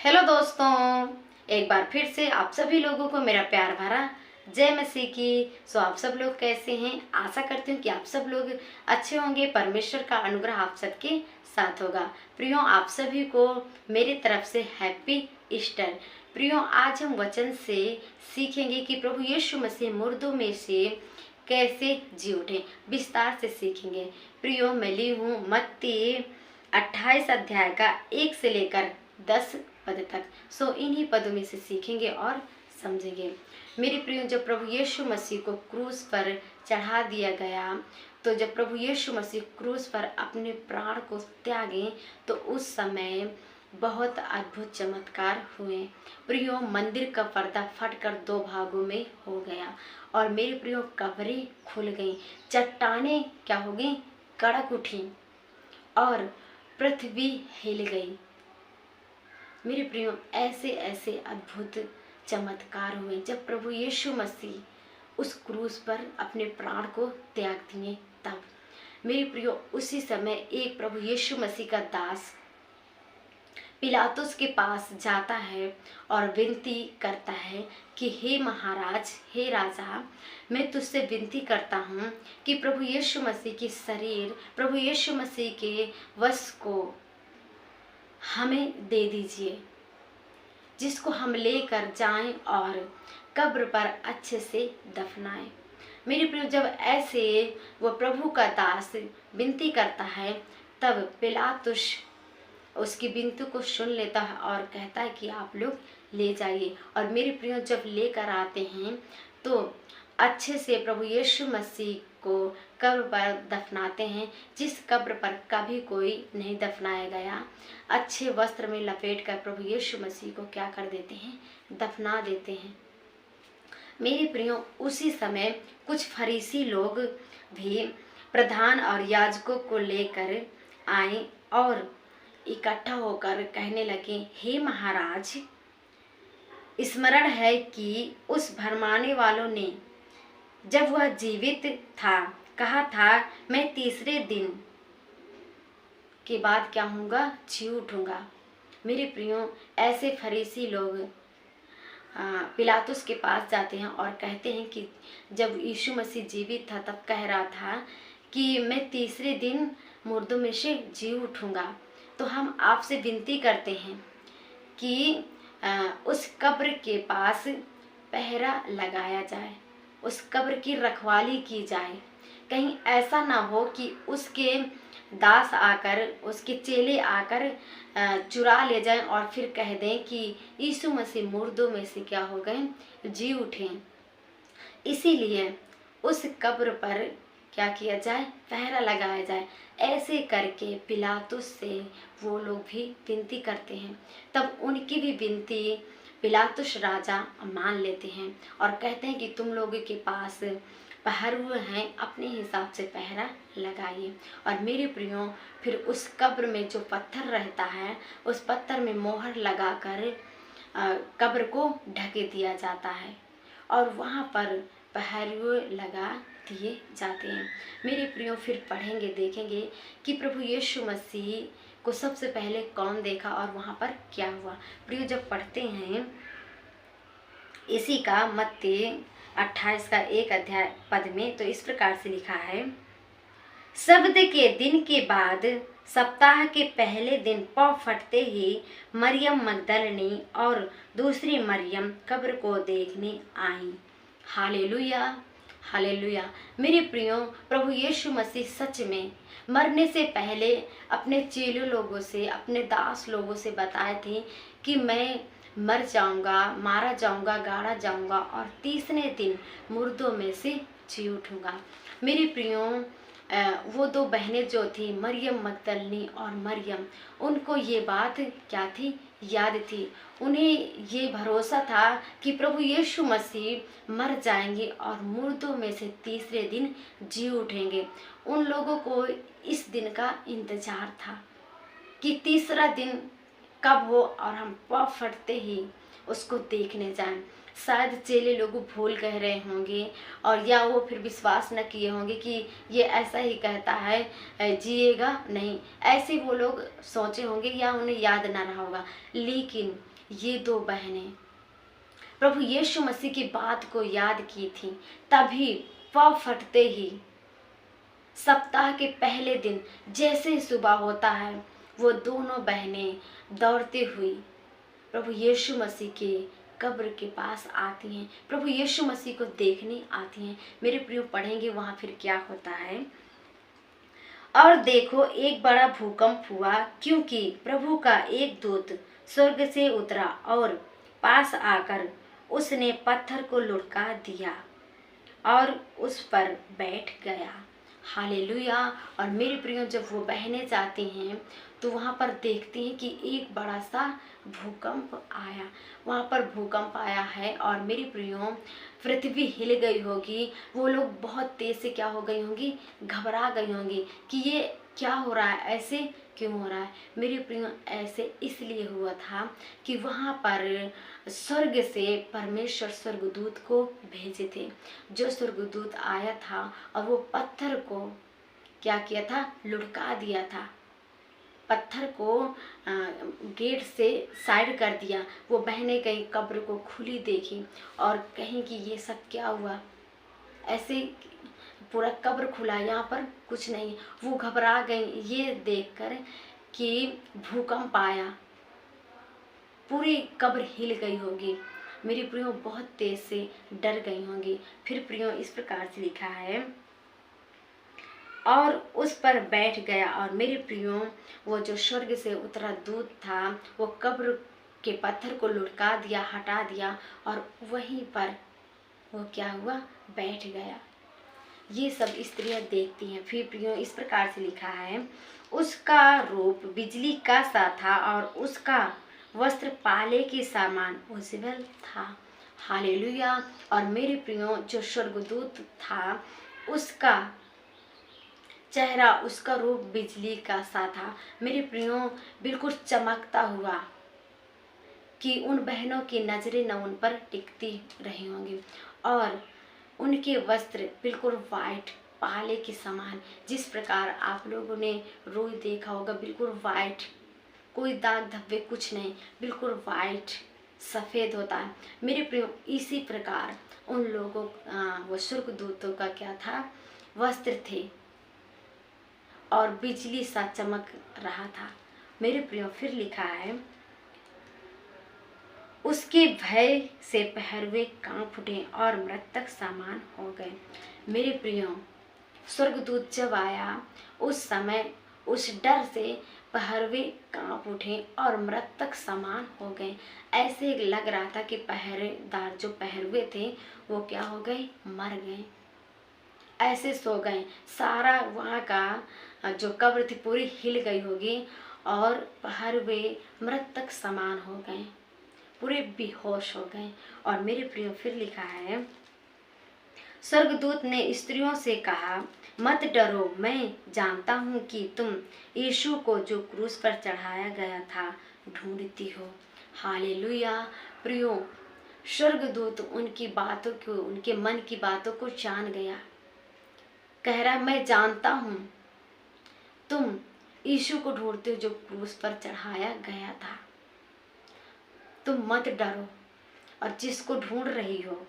Hello दोस्तों, एक बार फिर से आप सभी लोगों को मेरा प्यार भरा जय मसीह की। आप सब लोग कैसे हैं? आशा करती हूँ कि आप सब लोग अच्छे होंगे। परमेश्वर का अनुग्रह आप सबके साथ होगा। प्रियो, आप सभी को मेरी तरफ से हैप्पी ईस्टर। प्रियो, आज हम वचन से सीखेंगे कि प्रभु यीशु मसीह मुर्दों में से कैसे जी उठे। विस्तार से सीखेंगे। प्रियो, मैं ली हूँ मत्ती 28 अध्याय का 1 से लेकर 10 पद तक। इन्हीं पदों में से सीखेंगे और समझेंगे। मेरे प्रियो, जब प्रभु यीशु मसीह को क्रूस पर चढ़ा दिया गया, तो जब प्रभु यीशु मसीह क्रूस पर अपने प्राण को त्यागे, तो उस समय बहुत अद्भुत चमत्कार हुए। प्रियो, मंदिर का पर्दा फटकर 2 भागों में हो गया और मेरे प्रियो कब्रें खुल गईं, चट्टानें क्या हो गई? कड़क उठी और पृथ्वी हिल गई। मेरे प्रियो, ऐसे ऐसे अद्भुत चमत्कार हुए जब प्रभु यीशु मसीह उस क्रूस पर अपने प्राण को त्याग दिए। तब मेरे प्रियो, उसी समय एक प्रभु यीशु मसीह का दास पिलातुस के पास जाता है और विनती करता है कि हे महाराज, हे राजा, मैं तुझसे विनती करता हूँ कि प्रभु यीशु मसीह की शरीर, प्रभु यीशु मसीह के वश को हमें दे दीजिए, जिसको हम लेकर जाएं और कब्र पर अच्छे से दफनाएं। मेरे प्रिय, जब ऐसे वो प्रभु का दास विनती करता है, तब पिलातुस उसकी विनती को सुन लेता है और कहता है कि आप लोग ले जाइए। और मेरे प्रियो, जब लेकर आते हैं तो अच्छे से प्रभु यीशु मसीह को कब्र पर दफनाते हैं, जिस कब्र पर कभी कोई नहीं दफनाया गया। अच्छे वस्त्र में लपेट कर प्रभु यीशु मसीह को क्या कर देते हैं? दफना देते हैं। मेरे प्रियो, उसी समय कुछ फरीसी लोग भी प्रधान और याजकों को लेकर आए और इकट्ठा होकर कहने लगे, हे महाराज, स्मरण है कि उस भरमाने वालों ने जब वह जीवित था कहा था, मैं तीसरे दिन के बाद क्या होऊंगा? जी उठूंगा। मेरे प्रियो, ऐसे फरीसी लोग पिलातुस के पास जाते हैं और कहते हैं कि जब यीशु मसीह जीवित था तब कह रहा था कि मैं तीसरे दिन मुर्दों में से जी उठूंगा। तो हम आपसे विनती करते हैं कि उस कब्र के पास पहरा लगाया जाए, उस कब्र की रखवाली की जाए। कहीं ऐसा ना हो कि उसके दास आकर, उसके चेले आकर चुरा ले जाएं और फिर कह दें कि यीशु मसीह मुर्दों में से क्या हो गए? जी उठे। इसीलिए उस कब्र पर क्या किया जाए? पहरा लगाया जाए। ऐसे करके पिलातुस से वो लोग भी विनती करते हैं। तब उनकी भी विनती पिलातुस राजा मान लेते हैं और कहते हैं कि तुम लोगों के पास पहरुए हैं, अपने हिसाब से पहरा लगाइए। और मेरे प्रियो, फिर उस कब्र में जो पत्थर रहता है, उस पत्थर में मोहर लगाकर कब्र को ढक दिया जाता है और वहाँ पर पहरुए लगा दिए जाते हैं। मेरे प्रियो, फिर पढ़ेंगे, देखेंगे कि प्रभु यीशु मसीह को सबसे पहले कौन देखा और वहाँ पर क्या हुआ। प्रियो, जब पढ़ते हैं इसी का मत्ती 28 का 1 अध्याय पद में, तो इस प्रकार से लिखा है, शब्द के दिन के बाद सप्ताह के पहले दिन पौ फटते ही मरियम मगदलनी और दूसरी मरियम कब्र को देखने आई। Hallelujah, hallelujah. मेरे प्रियो, प्रभु यीशु मसीह सच में मरने से पहले अपने चेलों लोगों से, अपने दास लोगों से बताए थे कि मैं मर जाऊंगा, मारा जाऊंगा, गाड़ा जाऊंगा और तीसरे दिन मुर्दों में से जी उठूंगा। मेरे प्रियो, वो 2 बहनें जो थी, मरियम मगदलनी और मरियम, उनको ये बात क्या थी? याद थी। उन्हें ये भरोसा था कि प्रभु यीशु मसीह मर जाएंगे और मुर्दों में से तीसरे दिन जी उठेंगे। उन लोगों को इस दिन का इंतजार था कि तीसरा दिन कब हो और हम पौ फटते ही उसको देखने जाएं। शायद चेले लोग भूल कह रहे होंगे और या वो फिर विश्वास न किए होंगे कि ये ऐसा ही कहता है, जिएगा नहीं, ऐसे वो लोग सोचे होंगे या उन्हें याद ना रहा होगा। लेकिन ये दो बहनें प्रभु यीशु मसीह की बात को याद की थी, तभी पौ फटते ही सप्ताह के पहले दिन जैसे ही सुबह होता है, वो दोनों बहनें दौड़ती हुई प्रभु यीशु मसीह के कब्र के पास आती हैं, प्रभु यीशु मसीह को देखने आती हैं। मेरे प्रियो, पढ़ेंगे वहाँ फिर क्या होता है। और देखो, एक बड़ा भूकंप हुआ, क्योंकि प्रभु का एक दूत स्वर्ग से उतरा और पास आकर उसने पत्थर को लुढ़का दिया और उस पर बैठ गया। हालेलुया। और मेरे प्रियो, जब वो बहनें जाती हैं तो वहाँ पर देखती हैं कि एक बड़ा सा भूकंप आया, वहाँ पर भूकंप आया है। और मेरी प्रियो, पृथ्वी हिल गई होगी, वो लोग बहुत तेज से क्या हो गई होंगी, घबरा गई होंगी कि ये क्या हो रहा है, ऐसे क्यों हो रहा है। मेरे प्रियो, ऐसे इसलिए हुआ था कि वहाँ पर स्वर्ग से परमेश्वर स्वर्गदूत को भेजे थे। जो स्वर्गदूत आया था और वो पत्थर को क्या किया था, लुढ़का दिया था, पत्थर को गेट से साइड कर दिया। वो बहनें गई, कब्र को खुली देखी और कहीं कि ये सब क्या हुआ, ऐसे पूरा कब्र खुला, यहाँ पर कुछ नहीं। वो घबरा गई ये देखकर कि भूकंप आया, पूरी कब्र हिल गई होगी। मेरी प्रियो, बहुत तेज से डर गई होंगी। फिर प्रियो, इस प्रकार से लिखा है, और उस पर बैठ गया। और मेरे प्रियो, वो जो स्वर्ग से उतरा दूत था, वो कब्र के पत्थर को लुढ़का दिया, हटा दिया और वहीं पर वो क्या हुआ, बैठ गया। ये सब स्त्रियां देखती हैं। फिर प्रियो, इस प्रकार से लिखा है, उसका रूप बिजली का सा था और उसका वस्त्र पाले के समान उज्ज्वल था। हालेलुया। और मेरे प्रियो, जो स्वर्गदूत था, उसका चेहरा, उसका रूप बिजली का सा था। मेरे प्रियो, बिल्कुल चमकता हुआ कि उन बहनों की नजरें न उन पर टिकती रही होंगी। और उनके वस्त्र बिल्कुल वाइट, पाले के समान, जिस प्रकार आप लोगों ने रोज देखा होगा, बिल्कुल वाइट, कोई दाग धब्बे कुछ नहीं, बिल्कुल वाइट सफ़ेद होता है। मेरे प्रियो, इसी प्रकार उन लोगों वो स्वर्गदूतों का क्या था, वस्त्र थे और बिजली सा चमक रहा था। मेरे प्रियो, फिर लिखा है, उसके भय से पहरवे कांप उठे और मृतक समान हो गए। मेरे प्रियो, स्वर्गदूत जब आया उस समय उस डर से पहरवे कांप उठे और मृतक समान हो गए। ऐसे लग रहा था कि पहरेदार जो पहरवे थे वो क्या हो गए, मर गए, ऐसे सो गए। सारा वहाँ का जो कब्र थी पूरी हिल गई होगी और पहरवे मृतक समान हो गए, पूरे बेहोश हो गए। और मेरे प्रियो, फिर लिखा है, स्वर्गदूत ने स्त्रियों से कहा, मत डरो, मैं जानता हूँ कि तुम यीशु को जो क्रूस पर चढ़ाया गया था ढूंढती हो। हालेलुया। प्रियो, स्वर्गदूत उनकी बातों को, उनके मन की बातों को जान गया। कह रहा, मैं जानता हूँ तुम यीशु को ढूंढते हो जो क्रूस पर चढ़ाया गया था, तुम मत डरो। और जिसको ढूंढ रही हो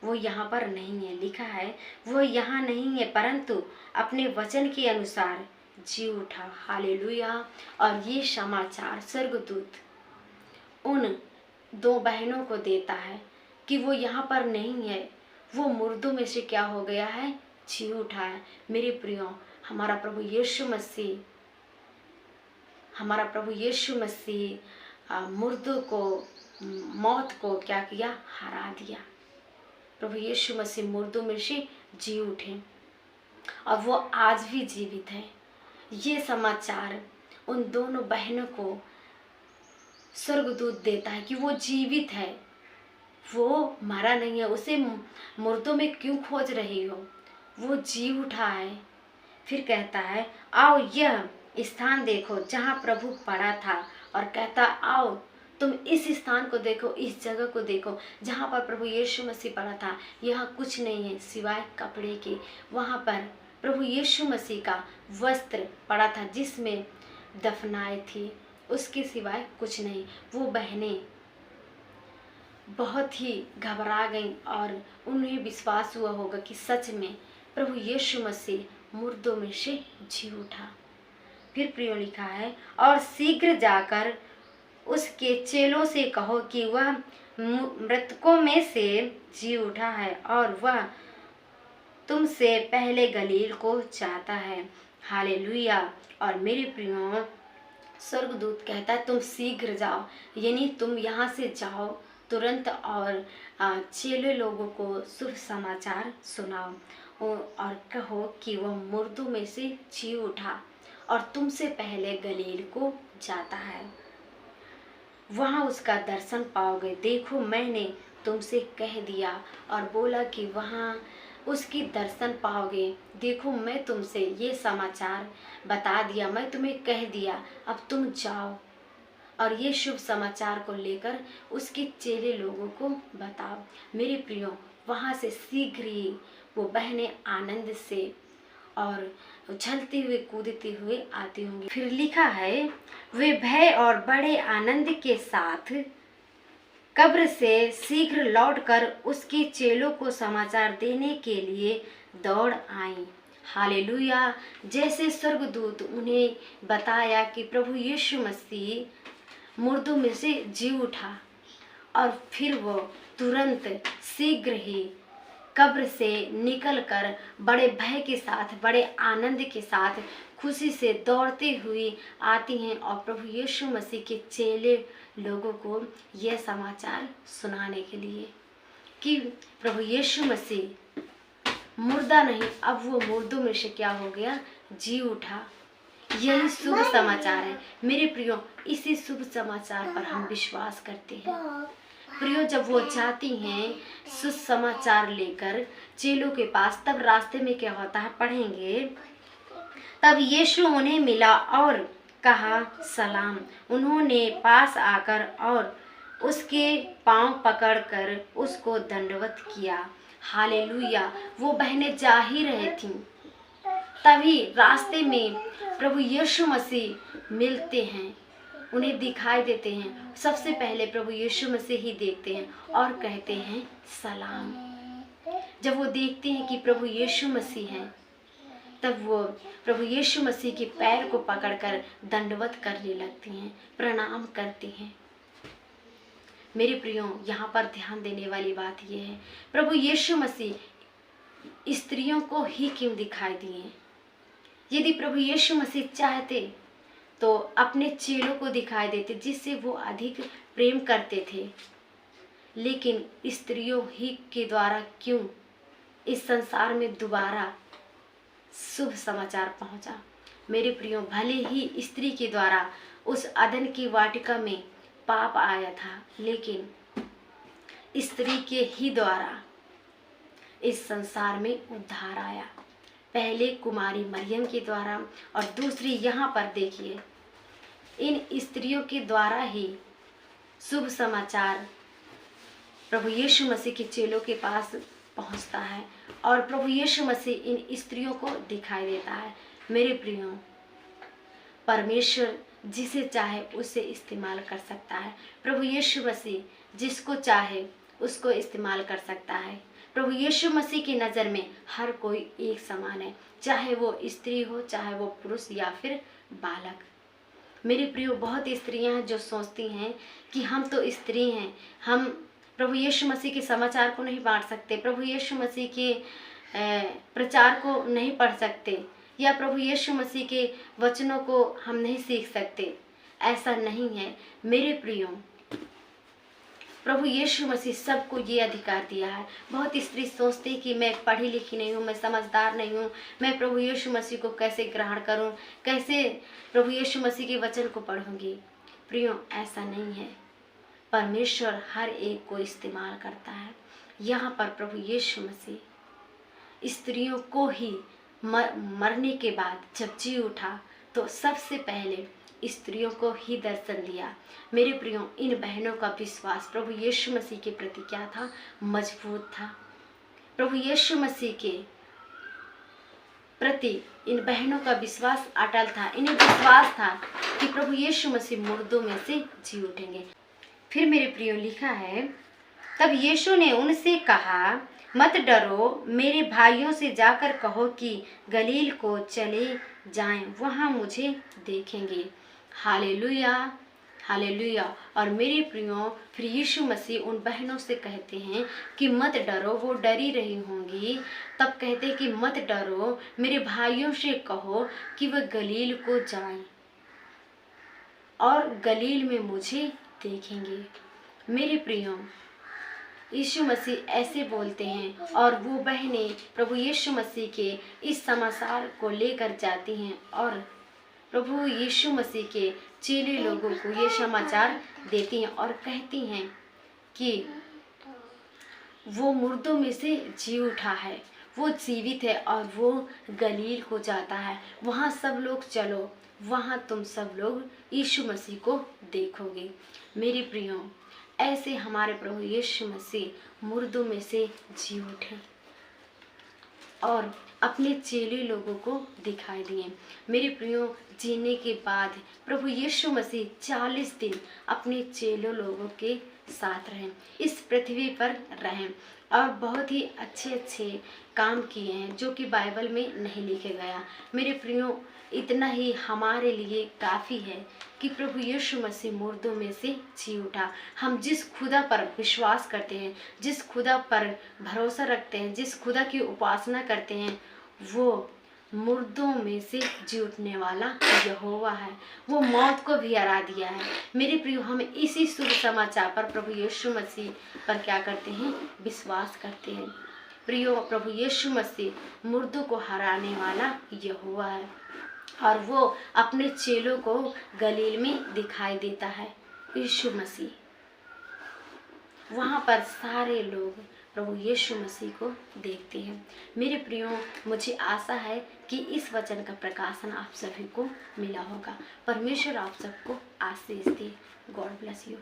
वो यहाँ पर नहीं है, लिखा है वो यहाँ नहीं है, परंतु अपने वचन के अनुसार जी उठा। हालेलुया। और ये समाचार स्वर्गदूत उन दो बहनों को देता है कि वो यहाँ पर नहीं है, वो मुर्दों में से क्या हो गया है, जी उठा है। मेरे प्रियो, हमारा प्रभु यीशु मसीह मुर्दों को, मौत को क्या किया, हरा दिया। प्रभु यीशु मसीह मुर्दों में से जी उठे और वो आज भी जीवित है। ये समाचार उन दोनों बहनों को स्वर्गदूत देता है कि वो जीवित है, वो मरा नहीं है। उसे मुर्दों में क्यों खोज रही हो, वो जी उठा है। फिर कहता है, आओ यह स्थान देखो जहाँ प्रभु पड़ा था, और कहता, आओ तुम इस स्थान को देखो, इस जगह को देखो जहाँ पर प्रभु यीशु मसीह पड़ा था। यहाँ कुछ नहीं है सिवाय कपड़े के। वहाँ पर प्रभु यीशु मसीह का वस्त्र पड़ा था जिसमें दफनाए थी, उसके सिवाय कुछ नहीं। वो बहनें बहुत ही घबरा गईं और उन्हें विश्वास हुआ होगा कि सच में प्रभु यीशु मसीह मुर्दों में से जी उठा। फिर प्रियो लिखा है, और शीघ्र जाकर उसके चेलों से कहो कि वह मृतकों में से जी उठा है और वह तुमसे पहले गलील को चाहता है। हालेलुया। और मेरे प्रियो, स्वर्गदूत कहता है तुम शीघ्र जाओ, यानी तुम यहाँ से जाओ तुरंत और चेले लोगों को शुभ समाचार सुनाओ और कहो कि वह मुर्दों में से जी उठा और तुमसे पहले गलील को जाता है, वहाँ उसका दर्शन पाओगे। देखो मैंने तुमसे कह दिया और बोला कि वहाँ उसकी दर्शन पाओगे। देखो मैं तुमसे ये समाचार बता दिया, मैं तुम्हें कह दिया, अब तुम जाओ और ये शुभ समाचार को लेकर उसके चेले लोगों को बताओ। मेरे प्रियो, वहाँ से शीघ्र ही वो बहनें आनंद से और उछलते हुए कूदते हुए आती होंगी। फिर लिखा है, वे भय और बड़े आनंद के साथ कब्र से शीघ्र लौटकर उसके चेलों को समाचार देने के लिए दौड़ आईं। हालेलुया। जैसे स्वर्गदूत उन्हें बताया कि प्रभु यीशु मसीह मुर्दों में से जी उठा और फिर वो तुरंत शीघ्र ही कब्र से निकलकर बड़े भय के साथ, बड़े आनंद के साथ, खुशी से दौड़ते हुए आती हैं और प्रभु यीशु मसीह के चेले लोगों को यह समाचार सुनाने के लिए कि प्रभु यीशु मसीह मुर्दा नहीं, अब वो मुर्दों में से क्या हो गया, जी उठा। यही शुभ समाचार है मेरे प्रियो। इसी शुभ समाचार पर हम विश्वास करते हैं प्रियो। जब वो जाती हैं सुसमाचार लेकर चेलों के पास, तब रास्ते में क्या होता है पढ़ेंगे। तब यीशु उन्हें मिला और कहा सलाम। उन्होंने पास आकर और उसके पांव पकड़कर उसको दंडवत किया। हालेलुया। वो बहनें जा ही रही थीं, तभी रास्ते में प्रभु यीशु मसीह मिलते हैं, उन्हें दिखाई देते हैं। सबसे पहले प्रभु यीशु मसीह ही देखते हैं और कहते हैं सलाम। जब वो देखते हैं कि प्रभु यीशु मसीह हैं, तब वो प्रभु यीशु मसीह के पैर को पकड़कर दंडवत करने लगती हैं, प्रणाम करती हैं। मेरे प्रियो, यहाँ पर ध्यान देने वाली बात यह है, प्रभु यीशु मसीह स्त्रियों को ही क्यों दिखाई दिए। यदि प्रभु यीशु मसीह चाहते तो अपने चेलों को दिखाई देते, जिससे वो अधिक प्रेम करते थे, लेकिन स्त्रियों ही के द्वारा क्यों इस संसार में दोबारा शुभ समाचार पहुंचा। मेरे प्रियो, भले ही स्त्री के द्वारा उस अदन की वाटिका में पाप आया था, लेकिन स्त्री के ही द्वारा इस संसार में उद्धार आया। पहले कुमारी मरियम के द्वारा और दूसरी यहाँ पर देखिए, इन स्त्रियों के द्वारा ही शुभ समाचार प्रभु यीशु मसीह के चेलों के पास पहुँचता है और प्रभु यीशु मसीह इन स्त्रियों को दिखाई देता है। मेरे प्रियो, परमेश्वर जिसे चाहे उसे इस्तेमाल कर सकता है। प्रभु यीशु मसीह जिसको चाहे उसको इस्तेमाल कर सकता है। प्रभु यीशु मसीह की नज़र में हर कोई एक समान है, चाहे वो स्त्री हो, चाहे वो पुरुष या फिर बालक। मेरे प्रियो, बहुत स्त्रियां हैं जो सोचती हैं कि हम तो स्त्री हैं, हम प्रभु यीशु मसीह के समाचार को नहीं बांट सकते, प्रभु यीशु मसीह के प्रचार को नहीं पढ़ सकते, या प्रभु यीशु मसीह के वचनों को हम नहीं सीख सकते। ऐसा नहीं है मेरे प्रियो। प्रभु यीशु मसीह सबको ये अधिकार दिया है। बहुत स्त्री सोचती कि मैं पढ़ी लिखी नहीं हूँ, मैं समझदार नहीं हूँ, मैं प्रभु यीशु मसीह को कैसे ग्रहण करूँ, कैसे प्रभु यीशु मसीह के वचन को पढ़ूंगी। प्रियो, ऐसा नहीं है। परमेश्वर हर एक को इस्तेमाल करता है। यहाँ पर प्रभु यीशु मसीह स्त्रियों को ही मरने के बाद जब जी उठा तो सबसे पहले स्त्रियों को ही दर्शन दिया। मेरे प्रियो, इन बहनों का विश्वास प्रभु यीशु मसीह के प्रति क्या था, मजबूत था। प्रभु यीशु मसीह के प्रति इन बहनों का विश्वास अटल था। इन्हें विश्वास था कि प्रभु यीशु मसीह मुर्दों में से जी उठेंगे। फिर मेरे प्रियो लिखा है, तब यीशु ने उनसे कहा, मत डरो, मेरे भाइयों से जाकर कहो कि गलील को चले जाएं, वहाँ मुझे देखेंगे। Hallelujah, hallelujah. और मेरे प्रियो, फिर यीशु मसीह उन बहनों से कहते हैं कि मत डरो। वो डरी रही होंगी, तब कहते कि मत डरो, मेरे भाइयों से कहो कि वह गलील को जाएं और गलील में मुझे देखेंगे। मेरे प्रियो, यीशु मसीह ऐसे बोलते हैं और वो बहनें प्रभु यीशु मसीह के इस समाचार को लेकर जाती हैं और प्रभु यीशु मसीह के चेले लोगों को ये समाचार देती हैं और कहती हैं कि वो मुर्दों में से जी उठा है, वो जीवित है और वो गलील को जाता है। वहाँ सब लोग चलो, वहाँ तुम सब लोग यीशु मसीह को देखोगे। मेरे प्रियो, ऐसे हमारे प्रभु यीशु मसीह मुर्दों में से जी उठे और अपने चेले लोगों को दिखाई दिए। मेरे प्रियो, जीने के बाद प्रभु यीशु मसीह 40 दिन अपने चेलों लोगों के साथ रहें, इस पृथ्वी पर रहें और बहुत ही अच्छे अच्छे काम किए हैं जो कि बाइबल में नहीं लिखे गया। मेरे प्रियो, इतना ही हमारे लिए काफ़ी है कि प्रभु यीशु मसीह मुर्दों में से जी उठा। हम जिस खुदा पर विश्वास करते हैं, जिस खुदा पर भरोसा रखते हैं, जिस खुदा की उपासना करते हैं, वो मुर्दों में से जी उठने वाला यहोवा है। वो मौत को भी हरा दिया है। मेरे प्रियो, हम इसी शुभ समाचार पर प्रभु यीशु मसीह पर क्या करते हैं? विश्वास करते हैं। प्रियो, प्रभु यीशु मसीह मुर्दों को हराने वाला यहोवा है और वो अपने चेलों को गलील में दिखाई देता है। यीशु मसीह, वहाँ पर सारे लोग प्रभु यीशु मसीह को देखते हैं। मेरे प्रियो, मुझे आशा है कि इस वचन का प्रकाशन आप सभी को मिला होगा। परमेश्वर आप सबको आशीष दे। God bless you.